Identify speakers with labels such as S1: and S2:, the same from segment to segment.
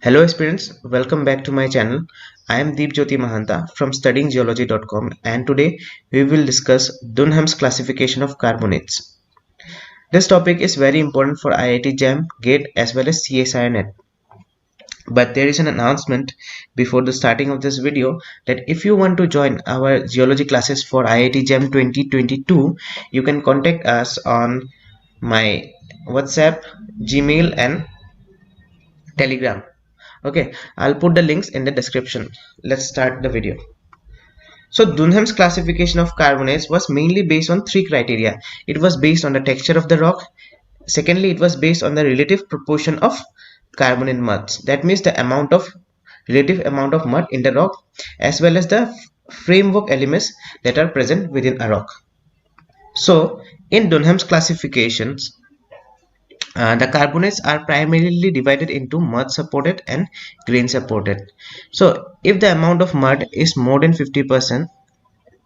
S1: Hello aspirants, welcome back to my channel. I am Deep Jyoti Mahanta from studyinggeology.com and today we will discuss Dunham's classification of carbonates. This topic is very important for IIT JAM, GATE as well as CSIR NET. But there is an announcement before the starting of this video that if you want to join our geology classes for IIT JAM 2022, you can contact us on my WhatsApp, Gmail and Telegram. Okay, I'll put the links in the description. Let's start the video. So Dunham's classification of carbonates was mainly based on three criteria. It was based on the texture of the rock. Secondly, it was based on the relative proportion of carbonate muds. That means the relative amount of mud in the rock, as well as the framework elements that are present within a rock. So in Dunham's classifications, the carbonates are primarily divided into mud supported and grain supported. So if the amount of mud is more than 50%,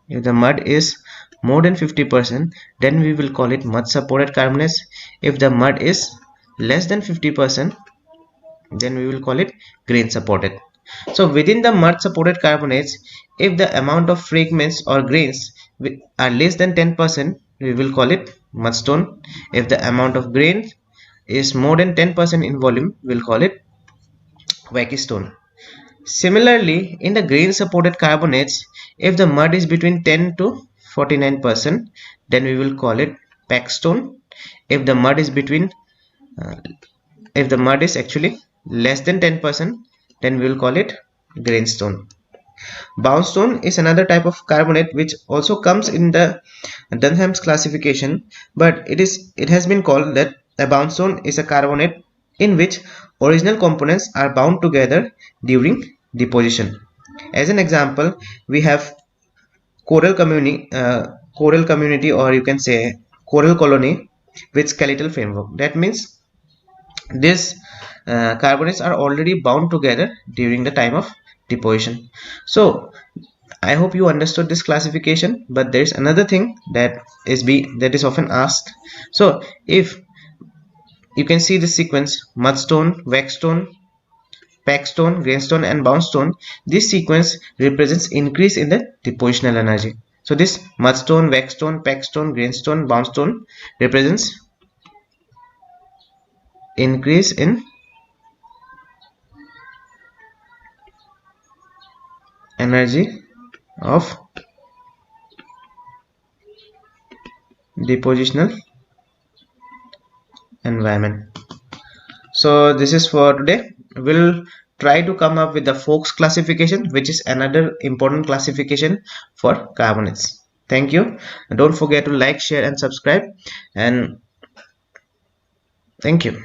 S1: if the mud is more than 50%, then we will call it mud supported carbonates. If the mud is less than 50%, then we will call it grain supported. So within the mud supported carbonates, if the amount of fragments or grains are less than 10%, we will call it mudstone. If the amount of grains is more than 10% in volume, we'll call it Wacky stone. Similarly, in the grain supported carbonates, if the mud is between 10 to 49%, then we will call it pack stone. If the mud is actually less than 10%, then we will call it grain stone. Bound stone is another type of carbonate which also comes in the Dunham's classification, but it has been called that a bound stone is a carbonate in which original components are bound together during deposition. As an example, we have coral community, or you can say coral colony with skeletal framework. That means these carbonates are already bound together during the time of deposition. So I hope you understood this classification, but there is another thing that is often asked. So if you can see the sequence: mudstone, waxstone, packstone, grainstone and boundstone. This sequence represents increase in the depositional energy. So this mudstone, waxstone, packstone, grainstone, boundstone represents increase in energy of depositional environment. So this is for today. We'll try to come up with the Fox classification, which is another important classification for carbonates. Thank you. Don't forget to like, share and subscribe, and thank you.